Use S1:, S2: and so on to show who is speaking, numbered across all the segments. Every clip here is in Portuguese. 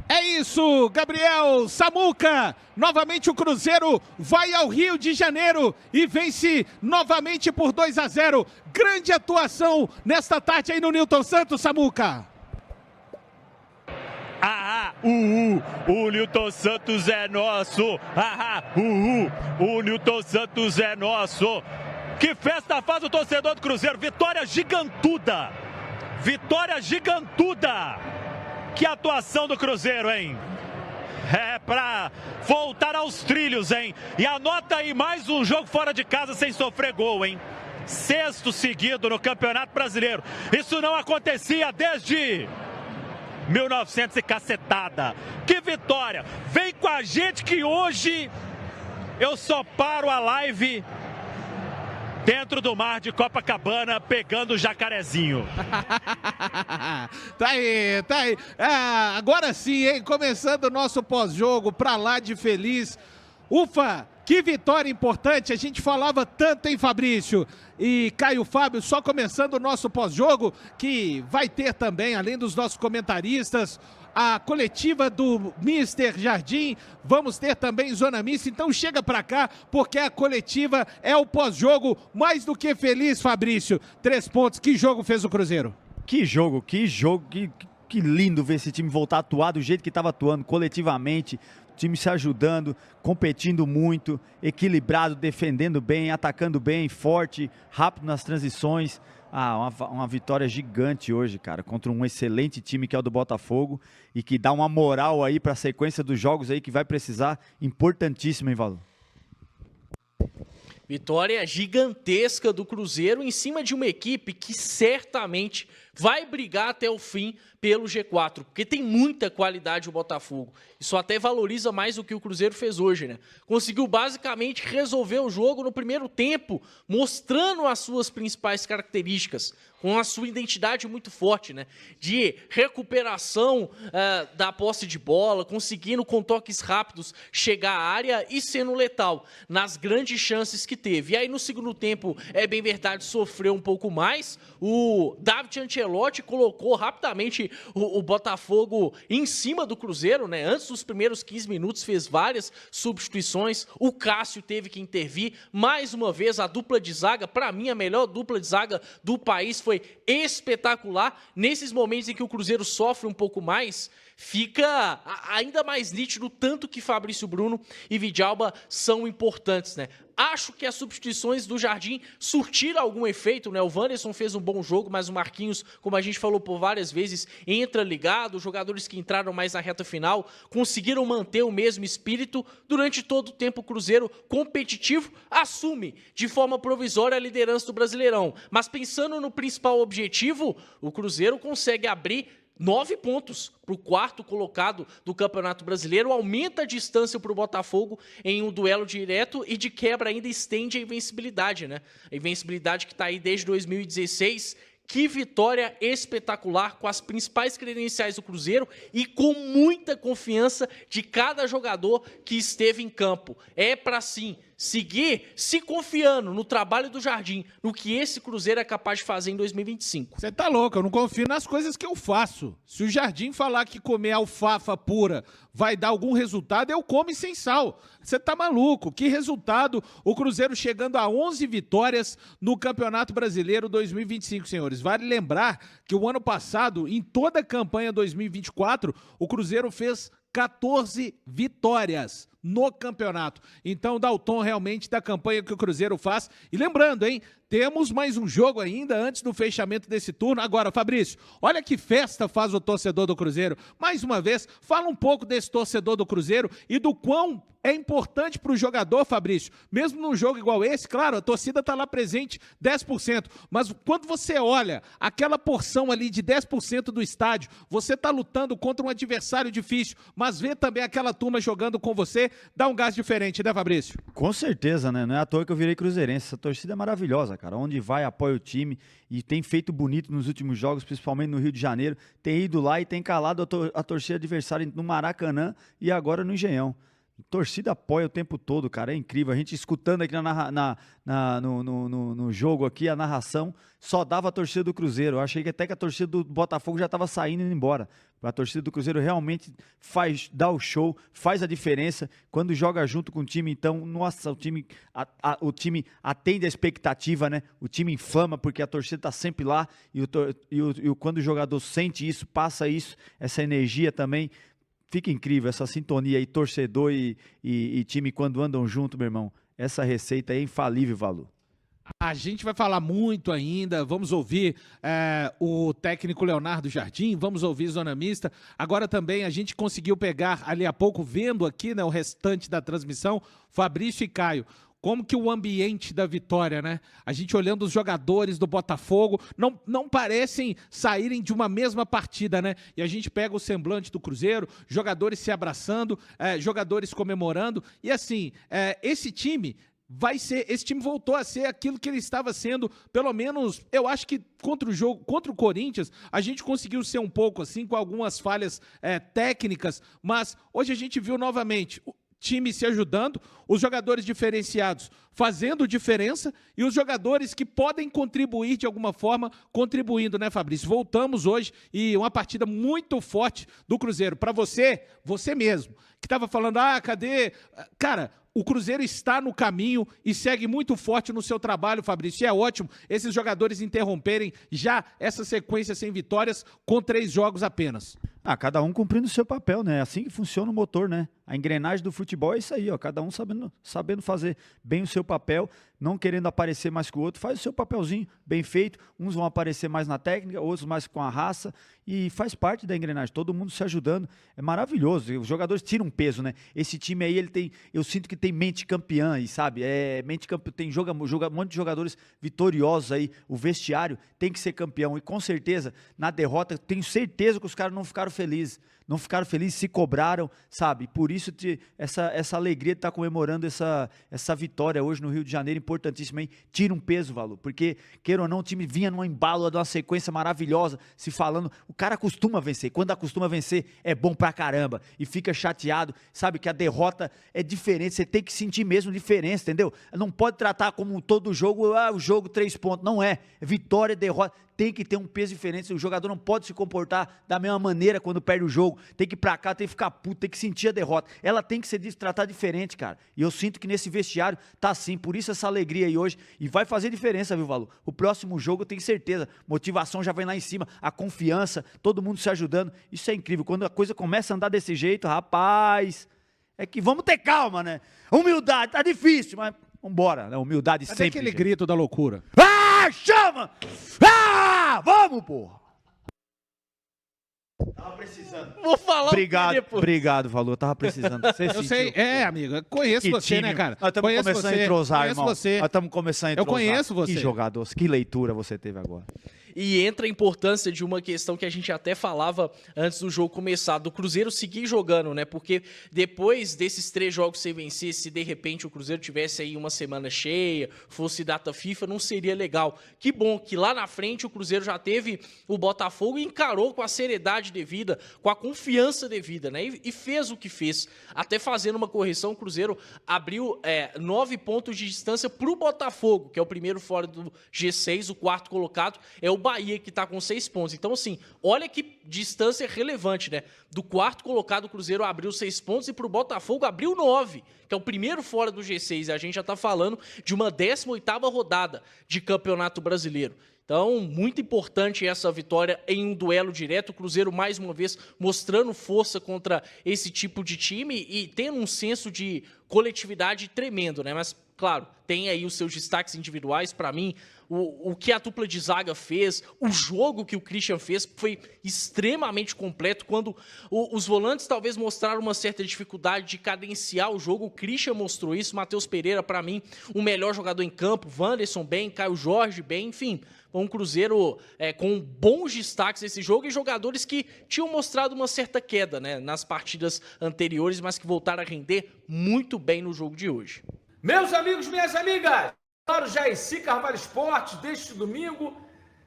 S1: É isso, Gabriel Samuca. Novamente o Cruzeiro vai ao Rio de Janeiro e vence novamente por 2-0. Grande atuação nesta tarde aí no Nilton Santos, Samuca.
S2: O Nilton Santos é nosso. O Nilton Santos é nosso. Que festa faz o torcedor do Cruzeiro. Vitória gigantuda. Vitória gigantuda. Que atuação do Cruzeiro, hein? É pra voltar aos trilhos, hein? E anota aí mais um jogo fora de casa sem sofrer gol, hein? 6º seguido no Campeonato Brasileiro. Isso não acontecia desde 1900 e cacetada. Que vitória! Vem com a gente que hoje eu só paro a live dentro do mar de Copacabana, pegando o jacarezinho.
S1: Tá aí, tá aí. Agora sim, hein? Começando o nosso pós-jogo, pra lá de feliz. Ufa, que vitória importante. A gente falava tanto, hein, Fabrício? E Caio Fábio, só começando o nosso pós-jogo, que vai ter também, além dos nossos comentaristas, a coletiva do Mister Jardim, vamos ter também Zona Mista, então chega pra cá, porque a coletiva é o pós-jogo, mais do que feliz, Fabrício. 3 pontos, que jogo fez o Cruzeiro?
S3: Que jogo, que lindo ver esse time voltar a atuar do jeito que estava atuando, coletivamente, o time se ajudando, competindo muito, equilibrado, defendendo bem, atacando bem, forte, rápido nas transições. Uma vitória gigante hoje, cara, contra um excelente time que é o do Botafogo e que dá uma moral aí para a sequência dos jogos aí que vai precisar, importantíssimo, hein, Valor?
S4: Vitória gigantesca do Cruzeiro em cima de uma equipe que certamente vai brigar até o fim pelo G4, porque tem muita qualidade o Botafogo. Isso até valoriza mais o que o Cruzeiro fez hoje, né? Conseguiu basicamente resolver o jogo no primeiro tempo, mostrando as suas principais características, com a sua identidade muito forte, né? De recuperação da posse de bola, conseguindo com toques rápidos chegar à área e sendo letal nas grandes chances que teve. E aí no segundo tempo, é bem verdade, sofreu um pouco mais. O David Ancelotti colocou rapidamente o Botafogo em cima do Cruzeiro, né? Antes dos primeiros 15 minutos fez várias substituições. O Cássio teve que intervir. Mais uma vez, a dupla de zaga, para mim, a melhor dupla de zaga do país, foi espetacular. Nesses momentos em que o Cruzeiro sofre um pouco mais, fica ainda mais nítido o tanto que Fabrício Bruno e Vidalba são importantes, né? Acho que as substituições do Jardim surtiram algum efeito, né? O Wanderson fez um bom jogo, mas o Marquinhos, como a gente falou por várias vezes, entra ligado. Os jogadores que entraram mais na reta final conseguiram manter o mesmo espírito. Durante todo o tempo, o Cruzeiro competitivo assume de forma provisória a liderança do Brasileirão. Mas pensando no principal objetivo, o Cruzeiro consegue abrir 9 pontos para o 4º colocado do Campeonato Brasileiro, aumenta a distância para o Botafogo em um duelo direto e de quebra ainda estende a invencibilidade, né? A invencibilidade que está aí desde 2016. Que vitória espetacular, com as principais credenciais do Cruzeiro e com muita confiança de cada jogador que esteve em campo. É para sim seguir se confiando no trabalho do Jardim, no que esse Cruzeiro é capaz de fazer em 2025.
S1: Você tá louco, eu não confio nas coisas que eu faço. Se o Jardim falar que comer alfafa pura vai dar algum resultado, eu como sem sal. Você tá maluco? Que resultado? O Cruzeiro chegando a 11 vitórias no Campeonato Brasileiro 2025, senhores. Vale lembrar que o ano passado, em toda a campanha 2024, o Cruzeiro fez 14 vitórias no campeonato. Então dá o tom realmente da campanha que o Cruzeiro faz. E lembrando, hein, temos mais um jogo ainda antes do fechamento desse turno. Agora, Fabrício, olha que festa faz o torcedor do Cruzeiro. Mais uma vez, fala um pouco desse torcedor do Cruzeiro e do quão é importante para o jogador, Fabrício, mesmo num jogo igual esse, claro, a torcida está lá presente 10%, mas quando você olha aquela porção ali de 10% do estádio, você está lutando contra um adversário difícil, mas vê também aquela turma jogando com você, dá um gás diferente, né, Fabrício?
S3: Com certeza, né? Não é à toa que eu virei cruzeirense. Essa torcida é maravilhosa, cara. Onde vai, apoia o time e tem feito bonito nos últimos jogos, principalmente no Rio de Janeiro. Tem ido lá e tem calado a torcida adversária no Maracanã e agora no Engenhão. Torcida apoia o tempo todo, cara, é incrível. A gente escutando aqui no jogo aqui, a narração, só dava a torcida do Cruzeiro. Eu achei que até que a torcida do Botafogo já estava saindo e indo embora. A torcida do Cruzeiro realmente dá o show, faz a diferença. Quando joga junto com o time, então, nossa, o time atende a expectativa, né? O time inflama, porque a torcida está sempre lá. E quando o jogador sente isso, passa isso, essa energia também, fica incrível, essa sintonia aí, torcedor e time quando andam junto, meu irmão. Essa receita é infalível, Valu.
S1: A gente vai falar muito ainda, vamos ouvir o técnico Leonardo Jardim, vamos ouvir Zona Mista. Agora também a gente conseguiu pegar ali há pouco, vendo aqui, né, o restante da transmissão, Fabrício e Caio. Como que o ambiente da vitória, né? A gente olhando os jogadores do Botafogo, não parecem saírem de uma mesma partida, né? E a gente pega o semblante do Cruzeiro, jogadores se abraçando, jogadores comemorando. E assim, esse time voltou a ser aquilo que ele estava sendo, pelo menos, eu acho que contra o Corinthians, a gente conseguiu ser um pouco assim, com algumas falhas técnicas, mas hoje a gente viu novamente time se ajudando, os jogadores diferenciados fazendo diferença e os jogadores que podem contribuir de alguma forma, contribuindo, né, Fabrício? Voltamos hoje e uma partida muito forte do Cruzeiro. Para você mesmo, que estava falando, cadê? Cara, o Cruzeiro está no caminho e segue muito forte no seu trabalho, Fabrício. E é ótimo esses jogadores interromperem já essa sequência sem vitórias com 3 jogos apenas.
S3: Cada um cumprindo o seu papel, né? É assim que funciona o motor, né? A engrenagem do futebol é isso aí, ó. Cada um sabendo fazer bem o seu papel, não querendo aparecer mais que o outro, faz o seu papelzinho bem feito. Uns vão aparecer mais na técnica, outros mais com a raça, e faz parte da engrenagem, todo mundo se ajudando. É maravilhoso. Os jogadores tiram peso, né? Esse time aí, eu sinto que tem mente campeã, e sabe? Mente campeã, joga um monte de jogadores vitoriosos aí. O vestiário tem que ser campeão, e com certeza, na derrota, tenho certeza que os caras não ficaram felizes, se cobraram, sabe? Por isso essa alegria de estar comemorando essa vitória hoje no Rio de Janeiro, importantíssima, hein? Tira um peso, Valu, porque, queira ou não, o time vinha num embalo, de uma sequência maravilhosa, se falando, o cara costuma vencer, quando acostuma vencer é bom pra caramba, e fica chateado, sabe que a derrota é diferente, você tem que sentir mesmo diferença, entendeu? Não pode tratar como todo jogo, o jogo 3 pontos, não é vitória, derrota, tem que ter um peso diferente, o jogador não pode se comportar da mesma maneira quando perde o jogo, tem que ir pra cá, tem que ficar puto, tem que sentir a derrota, ela tem que ser tratada diferente, cara, e eu sinto que nesse vestiário tá assim, por isso essa alegria aí hoje, e vai fazer diferença, viu, Valu? O próximo jogo eu tenho certeza, motivação já vem lá em cima, a confiança, todo mundo se ajudando, isso é incrível, quando a coisa começa a andar desse jeito, rapaz, é que vamos ter calma, né? Humildade, tá difícil, mas vambora, né? Humildade sempre.
S1: Até aquele grito da loucura.
S3: Chama! Vamos, porra! Tava precisando.
S4: Vou falar
S3: Obrigado, Valu. Eu tava precisando.
S1: Eu sei, amigo. Eu conheço
S3: que
S1: você,
S3: time.
S1: né, cara?
S3: Nós estamos começando a entrosar, irmão. Nós estamos começando a entrosar.
S1: Eu conheço você.
S3: Que jogador, que leitura você teve agora.
S4: E entra a importância de uma questão que a gente até falava antes do jogo começar, do Cruzeiro seguir jogando, né? Porque depois desses 3 jogos sem vencer, se de repente o Cruzeiro tivesse aí uma semana cheia, fosse data FIFA, não seria legal. Que bom que lá na frente o Cruzeiro já teve o Botafogo e encarou com a seriedade devida, com a confiança devida, né? E fez o que fez. Até fazendo uma correção, o Cruzeiro abriu 9 pontos de distância pro Botafogo, que é o primeiro fora do G6, o 4º colocado é o Bahia, que está com 6 pontos. Então, assim, olha que distância relevante, né? Do 4º colocado, o Cruzeiro abriu 6 pontos e para o Botafogo abriu 9, que é o primeiro fora do G6. E a gente já está falando de uma 18ª rodada de Campeonato Brasileiro. Então, muito importante essa vitória em um duelo direto. O Cruzeiro, mais uma vez, mostrando força contra esse tipo de time e tendo um senso de coletividade tremendo, né? Mas, claro, tem aí os seus destaques individuais. Para mim, o que a dupla de zaga fez, o jogo que o Christian fez foi extremamente completo. Quando os volantes talvez mostraram uma certa dificuldade de cadenciar o jogo, o Christian mostrou isso. Matheus Pereira, para mim, o melhor jogador em campo. Wanderson bem, Caio Jorge bem, enfim. Um Cruzeiro com bons destaques nesse jogo e jogadores que tinham mostrado uma certa queda, né, nas partidas anteriores, mas que voltaram a render muito bem no jogo de hoje.
S5: Meus amigos, minhas amigas, claro, Jaircy Carvalho Esportes, deste domingo,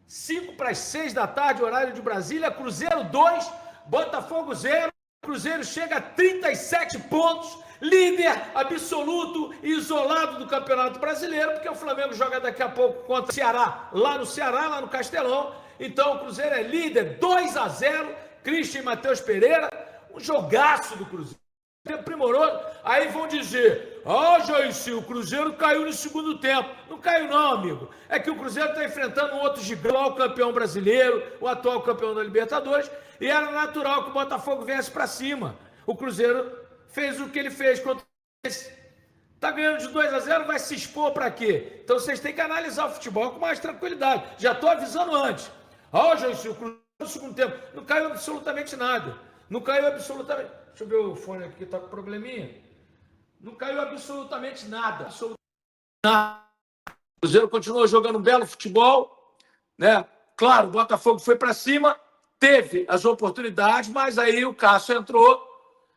S5: 5 para as 6 da tarde, horário de Brasília, Cruzeiro 2, Botafogo 0. O Cruzeiro chega a 37 pontos, líder absoluto e isolado do Campeonato Brasileiro, porque o Flamengo joga daqui a pouco contra o Ceará, lá no Castelão. Então o Cruzeiro é líder, 2-0, Christian e Matheus Pereira, um jogaço do Cruzeiro. Primoroso. Aí vão dizer: Joyce, o Cruzeiro caiu no segundo tempo. Não caiu não, amigo. É que o Cruzeiro está enfrentando um outro gigante, o campeão brasileiro, o atual campeão da Libertadores, e era natural que o Botafogo viesse para cima. O Cruzeiro fez o que ele fez contra esse. Tá ganhando de 2-0, vai se expor para quê? Então vocês têm que analisar o futebol com mais tranquilidade. Já estou avisando antes. Joyce, o Cruzeiro no segundo tempo. Não caiu absolutamente nada. Não caiu absolutamente... Deixa eu ver o fone aqui que tá com probleminha. Não caiu absolutamente nada. Absolutamente nada. O Cruzeiro continuou jogando um belo futebol, né? Claro, o Botafogo foi para cima, teve as oportunidades, mas aí o Cássio entrou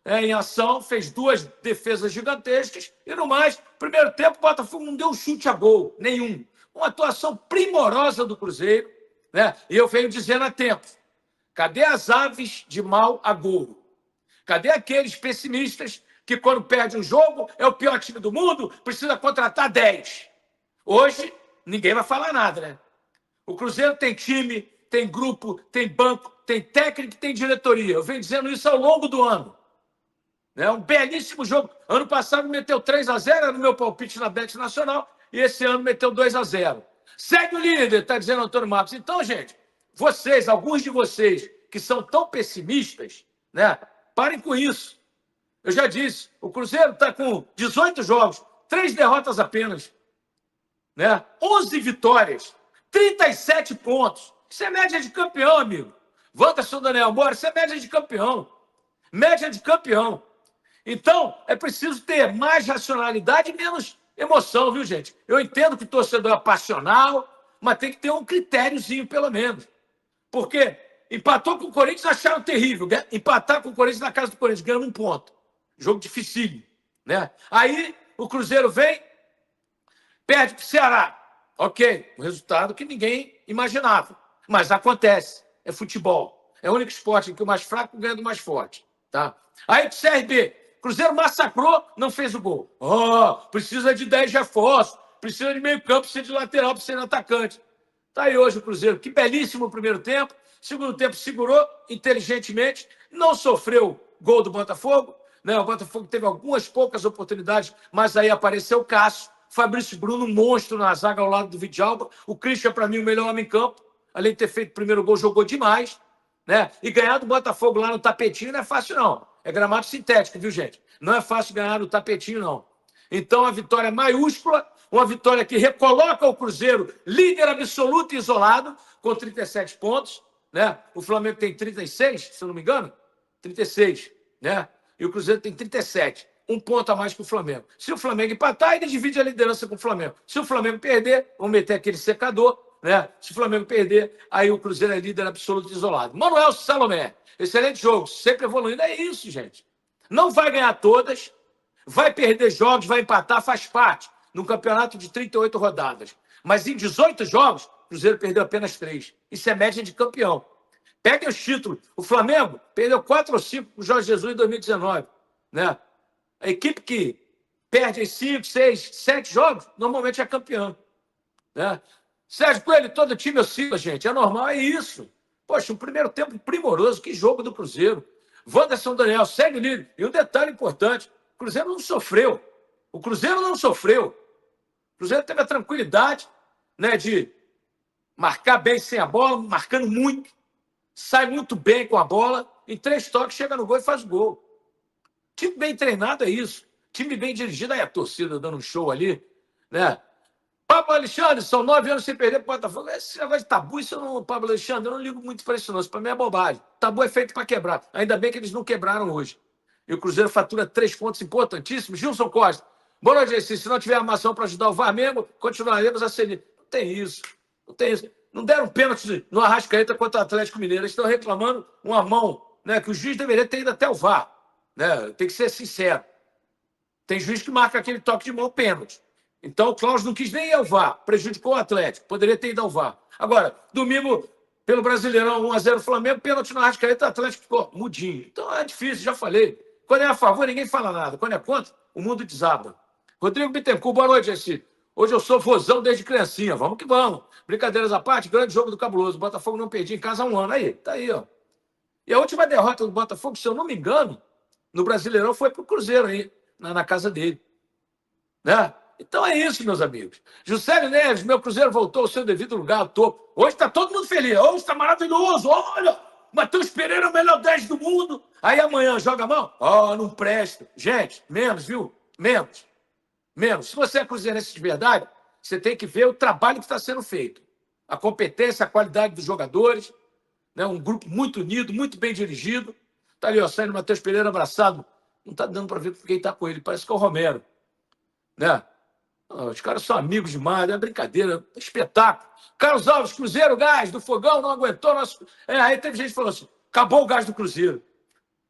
S5: em ação, fez 2 defesas gigantescas e no mais, primeiro tempo o Botafogo não deu um chute a gol, nenhum. Uma atuação primorosa do Cruzeiro, né? E eu venho dizendo há tempo, cadê as aves de mau agouro? Cadê aqueles pessimistas que, quando perde um jogo, é o pior time do mundo, precisa contratar 10? Hoje, ninguém vai falar nada, né? O Cruzeiro tem time, tem grupo, tem banco, tem técnico, tem diretoria. Eu venho dizendo isso ao longo do ano. É um belíssimo jogo. Ano passado meteu 3-0, era no meu palpite na Bet Nacional, e esse ano meteu 2-0. Segue o líder, está dizendo o Antônio Marcos. Então, gente, vocês, alguns de vocês que são tão pessimistas, né? Parem com isso. Eu já disse, o Cruzeiro está com 18 jogos, 3 derrotas apenas, né? 11 vitórias, 37 pontos. Isso é média de campeão, amigo. Wanderson Daniel Moura, isso é média de campeão. Média de campeão. Então, é preciso ter mais racionalidade e menos emoção, viu, gente? Eu entendo que o torcedor é passional, mas tem que ter um critériozinho, pelo menos. Porque empatou com o Corinthians, acharam terrível. Empatar com o Corinthians na casa do Corinthians, ganhando 1 ponto. Jogo dificílimo, né? Aí o Cruzeiro vem, perde para o Ceará. Ok, um resultado que ninguém imaginava. Mas acontece, é futebol. É o único esporte em que o mais fraco ganha do mais forte. Tá? Aí pro CRB, Cruzeiro massacrou, não fez o gol. Precisa de 10 reforços, precisa de meio campo, precisa de lateral, precisa de atacante. Tá aí hoje o Cruzeiro, que belíssimo primeiro tempo. Segundo tempo segurou inteligentemente, não sofreu gol do Botafogo, né? O Botafogo teve algumas poucas oportunidades, mas aí apareceu o Cássio, Fabrício Bruno, um monstro na zaga ao lado do Vidalba. O Christian, para mim, o melhor homem em campo. Além de ter feito o primeiro gol, jogou demais, né? E ganhar do Botafogo lá no tapetinho não é fácil, não. É gramado sintético, viu, gente? Não é fácil ganhar no tapetinho, não. Então, a vitória maiúscula, uma vitória que recoloca o Cruzeiro líder absoluto e isolado, com 37 pontos, né? O Flamengo tem 36, se eu não me engano. 36, né? E o Cruzeiro tem 37. 1 ponto a mais que o Flamengo. Se o Flamengo empatar, ele divide a liderança com o Flamengo. Se o Flamengo perder, vamos meter aquele secador, né? Se o Flamengo perder, aí o Cruzeiro é líder absoluto e isolado. Manuel Salomé, excelente jogo, sempre evoluindo. É isso, gente. Não vai ganhar todas, vai perder jogos, vai empatar, faz parte. Num campeonato de 38 rodadas. Mas em 18 jogos, o Cruzeiro perdeu apenas 3. Isso é média de campeão. Peguem os títulos. O Flamengo perdeu 4 ou 5 com o Jorge Jesus em 2019. Né? A equipe que perde em 5, 6, 7 jogos, normalmente é campeã. Né? Sérgio Coelho, todo time oscila, gente. É normal, é isso. Poxa, um primeiro tempo primoroso. Que jogo do Cruzeiro. Wanderson Daniel, segue o líder. E um detalhe importante. O Cruzeiro não sofreu. O Cruzeiro não sofreu. O Cruzeiro teve a tranquilidade, né, de marcar bem sem a bola, marcando muito. Sai muito bem com a bola. Em 3 toques, chega no gol e faz o gol. Time bem treinado é isso. Time bem dirigido. Aí a torcida dando um show ali, né? Pablo Alexandre, são 9 anos sem perder para o Botafogo. Esse negócio de tabu, isso não, Pablo Alexandre, eu não ligo muito para isso, não. Isso para mim é bobagem. Tabu é feito para quebrar. Ainda bem que eles não quebraram hoje. E o Cruzeiro fatura 3 pontos importantíssimos. Gilson Costa. Boa noite, se não tiver armação para ajudar o Flamengo, continuaremos a ser. Não tem isso. Não tem isso. Não deram pênalti no Arrascaeta contra o Atlético Mineiro. Eles estão reclamando uma mão, né, que o juiz deveria ter ido até o VAR. Né? Tem que ser sincero. Tem juiz que marca aquele toque de mão pênalti. Então o Klaus não quis nem ir ao VAR, prejudicou o Atlético. Poderia ter ido ao VAR. Agora, domingo, Pelo Brasileirão, 1-0 Flamengo, pênalti no Arrascaeta, Atlético ficou mudinho. Então é difícil, já falei. Quando é a favor, ninguém fala nada. Quando é contra, o mundo desaba. Rodrigo Bittencourt, boa noite, Jesse. Hoje eu sou vozão desde criancinha. Vamos que vamos. Brincadeiras à parte, grande jogo do Cabuloso. O Botafogo não perdia em casa há um ano. Aí, tá aí, ó. E a última derrota do Botafogo, se eu não me engano, no Brasileirão foi pro Cruzeiro aí, na casa dele. Né? Então é isso, meus amigos. Juscelio Neves, meu Cruzeiro voltou ao seu devido lugar, ao topo. Hoje está todo mundo feliz. Hoje está maravilhoso. Olha, Matheus Pereira é o melhor 10 do mundo. Aí amanhã joga mal? Não presta. Gente, menos, viu? Menos. Menos. Se você é cruzeirense de verdade, você tem que ver o trabalho que está sendo feito. A competência, a qualidade dos jogadores. Né? Um grupo muito unido, muito bem dirigido. Está ali, ó, saindo o Matheus Pereira abraçado. Não está dando para ver quem está com ele. Parece que é o Romero. Né? Os caras são amigos demais, é brincadeira, é espetáculo. Carlos Alves, Cruzeiro, gás do Fogão, não aguentou. Nosso... aí teve gente que falou assim, acabou o gás do Cruzeiro.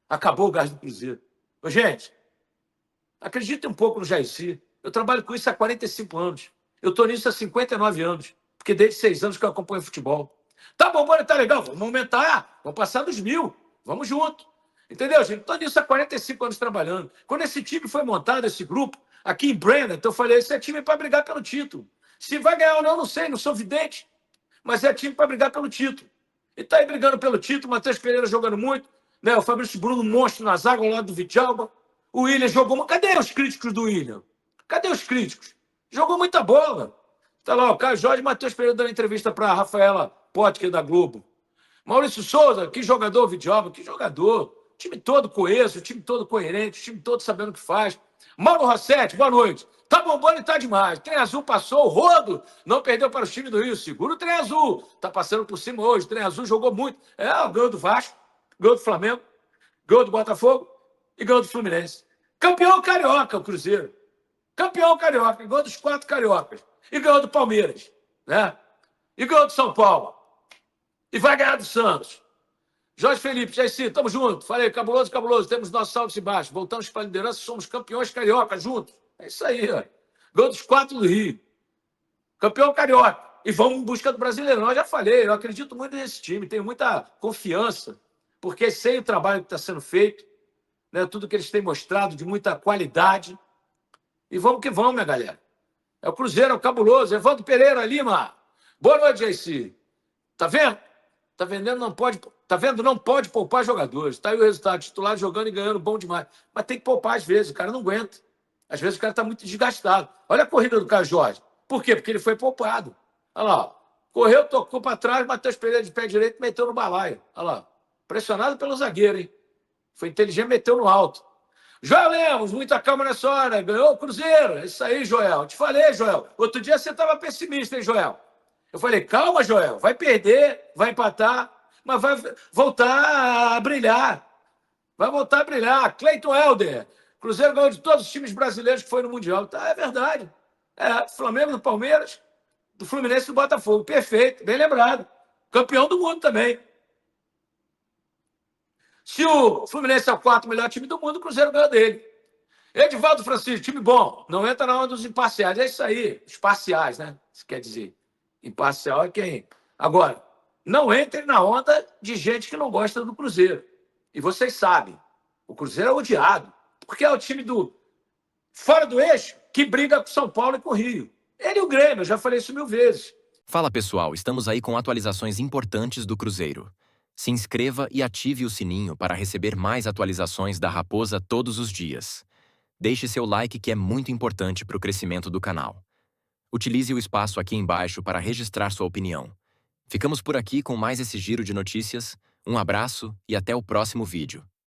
S5: Acabou o gás do Cruzeiro. Ô, gente, acreditem um pouco no Jairzi. Eu trabalho com isso há 45 anos. Eu estou nisso há 59 anos, porque desde 6 anos que eu acompanho futebol. Tá bom, tá legal, vamos aumentar, vamos passar dos 1.000, vamos junto. Entendeu, gente? Estou nisso há 45 anos trabalhando. Quando esse time foi montado, esse grupo, aqui em Brandon, então eu falei, esse é time para brigar pelo título. Se vai ganhar ou não, não sei, não sou vidente, mas é time para brigar pelo título. E tá aí brigando pelo título, Matheus Pereira jogando muito, né? O Fabrício Bruno, monstro na zaga, ao lado do Vitalba. O William jogou muito. Cadê os críticos do William? Cadê os críticos? Jogou muita bola. Tá lá o Caio Jorge e Matheus Pereira dando entrevista para a Rafaela Potker da Globo. Maurício Souza, que jogador, Vitalba, que jogador. O time todo coeso, o time todo coerente, o time todo sabendo o que faz. Mauro Rossetti, boa noite. Tá bombando e tá demais. Trem Azul passou, o Rodo não perdeu para o time do Rio. Segura o Trem Azul. Tá passando por cima hoje. O Trem Azul jogou muito. Ganhou do Vasco, ganhou do Flamengo, ganhou do Botafogo e ganhou do Fluminense. Campeão carioca, o Cruzeiro. Campeão carioca, ganhou dos 4 cariocas. E ganhou do Palmeiras, né? E ganhou do São Paulo. E vai ganhar do Santos. Jorge Felipe, Jairzi, estamos juntos. Falei, cabuloso, cabuloso. Temos nossos altos e baixos. Voltamos para a liderança, somos campeões carioca juntos. É isso aí, ó. Ganhou dos 4 do Rio. Campeão carioca. E vamos em busca do Brasileirão. Eu já falei, eu acredito muito nesse time, tenho muita confiança, porque sei o trabalho que está sendo feito, né? Tudo que eles têm mostrado de muita qualidade. E vamos que vamos, minha galera. É o Cruzeiro, é o cabuloso. Evandro Pereira, Lima. Boa noite, Jairzi. Tá vendo? Tá vendendo, não pode. Tá vendo? Não pode poupar jogadores. Tá aí o resultado. Titular jogando e ganhando, bom demais. Mas tem que poupar às vezes. O cara não aguenta. Às vezes o cara tá muito desgastado. Olha a corrida do Caio Jorge. Por quê? Porque ele foi poupado. Olha lá. Ó. Correu, tocou para trás, Matheus Pereira de pé direito meteu no balaio. Olha lá. Pressionado pelo zagueiro, hein? Foi inteligente, meteu no alto. Joel Lemos, muita calma nessa hora. Ganhou o Cruzeiro. É isso aí, Joel. Eu te falei, Joel. Outro dia você estava pessimista, hein, Joel? Eu falei, calma, Joel. Vai perder, vai empatar, mas vai voltar a brilhar. Vai voltar a brilhar. Cleiton Helder. Cruzeiro ganhou de todos os times brasileiros que foi no Mundial. Tá, é verdade. Flamengo, do Palmeiras, do Fluminense e do Botafogo. Perfeito, bem lembrado. Campeão do mundo também. Se o Fluminense é o 4º melhor time do mundo, o Cruzeiro ganhou dele. Edivaldo Francisco, time bom. Não entra na onda dos imparciais. É isso aí. Os parciais, né? Isso quer dizer. Imparcial é quem? Agora, não entre na onda de gente que não gosta do Cruzeiro. E vocês sabem, o Cruzeiro é odiado. Porque é o time do fora do eixo que briga com São Paulo e com o Rio. Ele e o Grêmio, eu já falei isso 1000 vezes.
S6: Fala pessoal, estamos aí com atualizações importantes do Cruzeiro. Se inscreva e ative o sininho para receber mais atualizações da Raposa todos os dias. Deixe seu like que é muito importante para o crescimento do canal. Utilize o espaço aqui embaixo para registrar sua opinião. Ficamos por aqui com mais esse giro de notícias. Um abraço e até o próximo vídeo.